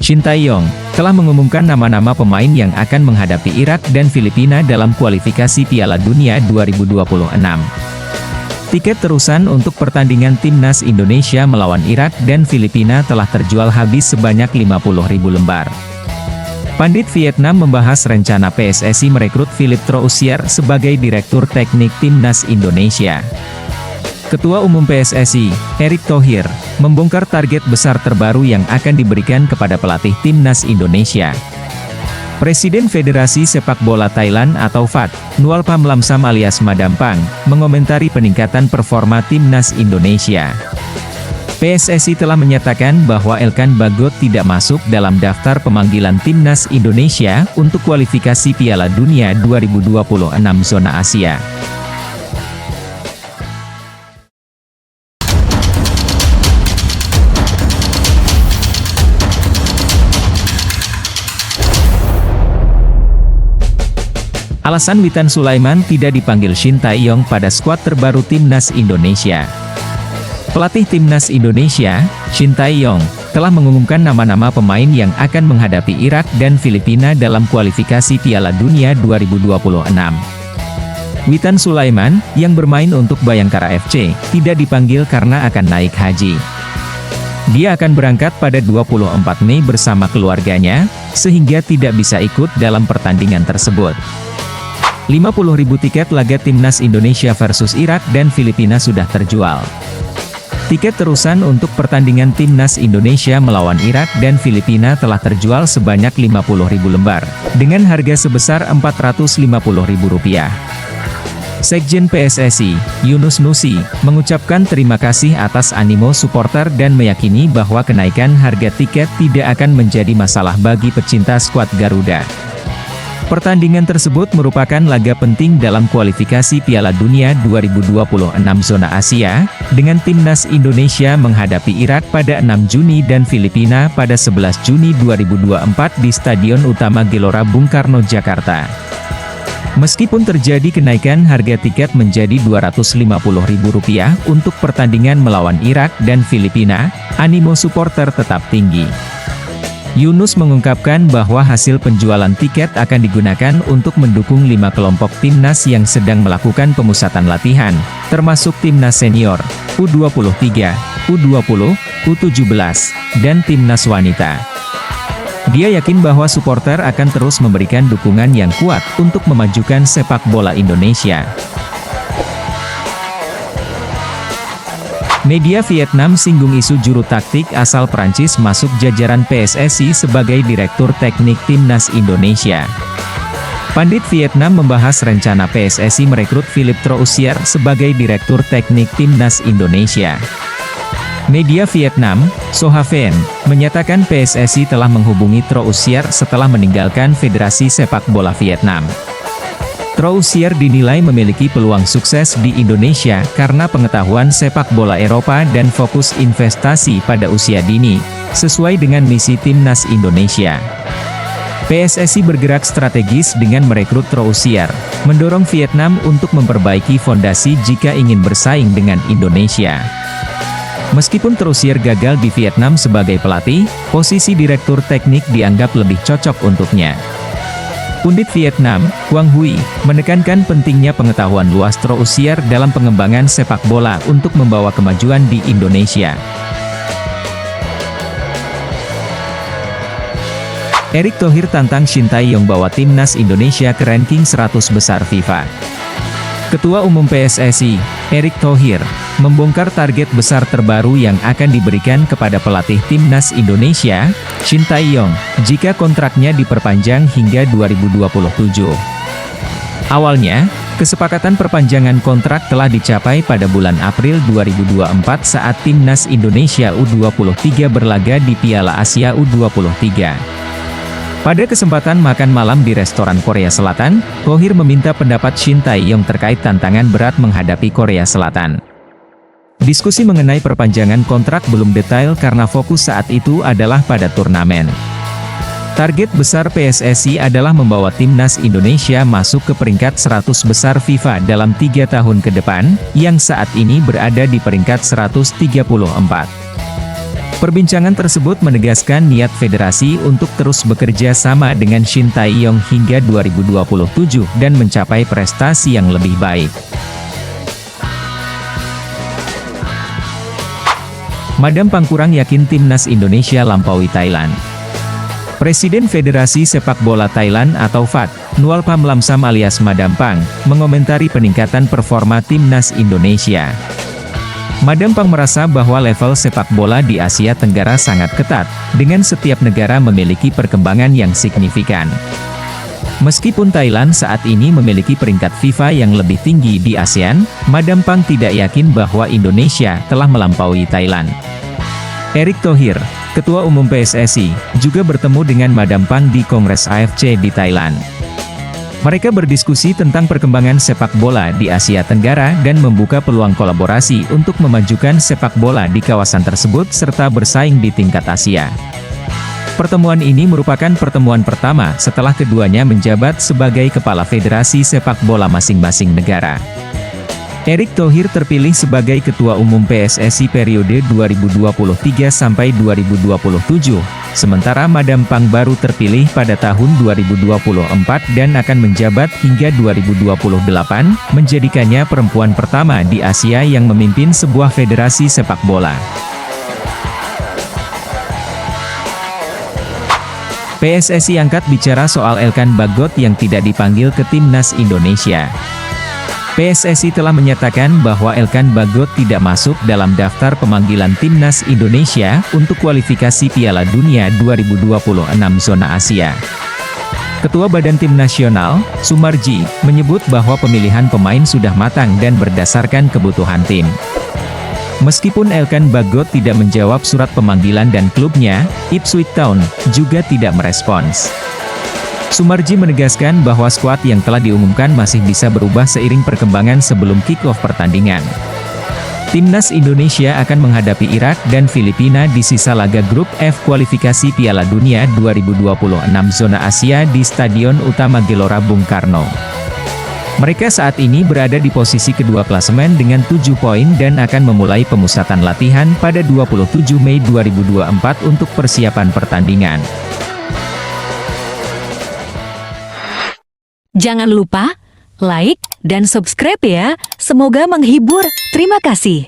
Shin Tae-yong, telah mengumumkan nama-nama pemain yang akan menghadapi Irak dan Filipina dalam kualifikasi Piala Dunia 2026. Tiket terusan untuk pertandingan Timnas Indonesia melawan Irak dan Filipina telah terjual habis sebanyak 50.000 lembar. Pandit Vietnam membahas rencana PSSI merekrut Philippe Troussier sebagai Direktur Teknik Timnas Indonesia. Ketua Umum PSSI, Erick Thohir, membongkar target besar terbaru yang akan diberikan kepada pelatih Timnas Indonesia. Presiden Federasi Sepak Bola Thailand atau FAT, Nualpam Lamsam alias Madampang, mengomentari peningkatan performa Timnas Indonesia. PSSI telah menyatakan bahwa Elkan Bagot tidak masuk dalam daftar pemanggilan Timnas Indonesia untuk kualifikasi Piala Dunia 2026 zona Asia. Alasan Witan Sulaiman tidak dipanggil Shin Tae-yong pada skuad terbaru Timnas Indonesia. Pelatih Timnas Indonesia, Shin Tae-yong, telah mengumumkan nama-nama pemain yang akan menghadapi Irak dan Filipina dalam kualifikasi Piala Dunia 2026. Witan Sulaiman, yang bermain untuk Bayangkara FC, tidak dipanggil karena akan naik haji. Dia akan berangkat pada 24 Mei bersama keluarganya, sehingga tidak bisa ikut dalam pertandingan tersebut. 50.000 tiket laga Timnas Indonesia versus Irak dan Filipina sudah terjual. Tiket terusan untuk pertandingan Timnas Indonesia melawan Irak dan Filipina telah terjual sebanyak 50.000 lembar, dengan harga sebesar Rp450.000. Sekjen PSSI, Yunus Nusi, mengucapkan terima kasih atas animo supporter dan meyakini bahwa kenaikan harga tiket tidak akan menjadi masalah bagi pecinta skuad Garuda. Pertandingan tersebut merupakan laga penting dalam kualifikasi Piala Dunia 2026 zona Asia, dengan Timnas Indonesia menghadapi Irak pada 6 Juni dan Filipina pada 11 Juni 2024 di Stadion Utama Gelora Bung Karno, Jakarta. Meskipun terjadi kenaikan harga tiket menjadi Rp250.000 untuk pertandingan melawan Irak dan Filipina, animo supporter tetap tinggi. Yunus mengungkapkan bahwa hasil penjualan tiket akan digunakan untuk mendukung 5 kelompok timnas yang sedang melakukan pemusatan latihan, termasuk timnas senior, U23, U20, U17, dan timnas wanita. Dia yakin bahwa supporter akan terus memberikan dukungan yang kuat untuk memajukan sepak bola Indonesia. Media Vietnam singgung isu juru taktik asal Prancis masuk jajaran PSSI sebagai Direktur Teknik Timnas Indonesia. Pandit Vietnam membahas rencana PSSI merekrut Philippe Troussier sebagai Direktur Teknik Timnas Indonesia. Media Vietnam, Soha Ven, menyatakan PSSI telah menghubungi Troussier setelah meninggalkan Federasi Sepak Bola Vietnam. Troussier dinilai memiliki peluang sukses di Indonesia karena pengetahuan sepak bola Eropa dan fokus investasi pada usia dini, sesuai dengan misi Timnas Indonesia. PSSI bergerak strategis dengan merekrut Troussier, mendorong Vietnam untuk memperbaiki fondasi jika ingin bersaing dengan Indonesia. Meskipun Troussier gagal di Vietnam sebagai pelatih, posisi Direktur Teknik dianggap lebih cocok untuknya. Pundit Vietnam, Quang Huy, menekankan pentingnya pengetahuan luas Troussier dalam pengembangan sepak bola untuk membawa kemajuan di Indonesia. Erick Thohir tantang Shin Tae-yong bawa Timnas Indonesia ke ranking 100 besar FIFA. Ketua Umum PSSI, Erick Thohir, membongkar target besar terbaru yang akan diberikan kepada pelatih Timnas Indonesia, Shin Tae-yong, jika kontraknya diperpanjang hingga 2027. Awalnya, kesepakatan perpanjangan kontrak telah dicapai pada bulan April 2024 saat Timnas Indonesia U23 berlaga di Piala Asia U23. Pada kesempatan makan malam di restoran Korea Selatan, Thohir meminta pendapat Shin Tae-yong terkait tantangan berat menghadapi Korea Selatan. Diskusi mengenai perpanjangan kontrak belum detail karena fokus saat itu adalah pada turnamen. Target besar PSSI adalah membawa Timnas Indonesia masuk ke peringkat 100 besar FIFA dalam 3 tahun ke depan, yang saat ini berada di peringkat 134. Perbincangan tersebut menegaskan niat federasi untuk terus bekerja sama dengan Shin Tae-yong hingga 2027 dan mencapai prestasi yang lebih baik. Madam Pangkurang yakin timnas Indonesia lampaui Thailand. Presiden Federasi Sepak Bola Thailand atau FAT, Nualpam Lamsam alias Madam Pang, mengomentari peningkatan performa timnas Indonesia. Madam Pang merasa bahwa level sepak bola di Asia Tenggara sangat ketat, dengan setiap negara memiliki perkembangan yang signifikan. Meskipun Thailand saat ini memiliki peringkat FIFA yang lebih tinggi di ASEAN, Madam Pang tidak yakin bahwa Indonesia telah melampaui Thailand. Erick Thohir, Ketua Umum PSSI, juga bertemu dengan Madam Pang di Kongres AFC di Thailand. Mereka berdiskusi tentang perkembangan sepak bola di Asia Tenggara dan membuka peluang kolaborasi untuk memajukan sepak bola di kawasan tersebut serta bersaing di tingkat Asia. Pertemuan ini merupakan pertemuan pertama setelah keduanya menjabat sebagai kepala federasi sepak bola masing-masing negara. Erick Thohir terpilih sebagai Ketua Umum PSSI periode 2023 sampai 2027, sementara Madam Pang baru terpilih pada tahun 2024 dan akan menjabat hingga 2028, menjadikannya perempuan pertama di Asia yang memimpin sebuah federasi sepak bola. PSSI angkat bicara soal Elkan Bagot yang tidak dipanggil ke timnas Indonesia. PSSI telah menyatakan bahwa Elkan Bagot tidak masuk dalam daftar pemanggilan timnas Indonesia untuk kualifikasi Piala Dunia 2026 zona Asia. Ketua Badan Tim Nasional, Sumarji, menyebut bahwa pemilihan pemain sudah matang dan berdasarkan kebutuhan tim. Meskipun Elkan Bagot tidak menjawab surat pemanggilan dan klubnya, Ipswich Town, juga tidak merespons. Sumarji menegaskan bahwa skuad yang telah diumumkan masih bisa berubah seiring perkembangan sebelum kick-off pertandingan. Timnas Indonesia akan menghadapi Irak dan Filipina di sisa laga grup F kualifikasi Piala Dunia 2026 zona Asia di Stadion Utama Gelora Bung Karno. Mereka saat ini berada di posisi kedua klasemen dengan 7 poin dan akan memulai pemusatan latihan pada 27 Mei 2024 untuk persiapan pertandingan. Jangan lupa like dan subscribe ya. Semoga menghibur. Terima kasih.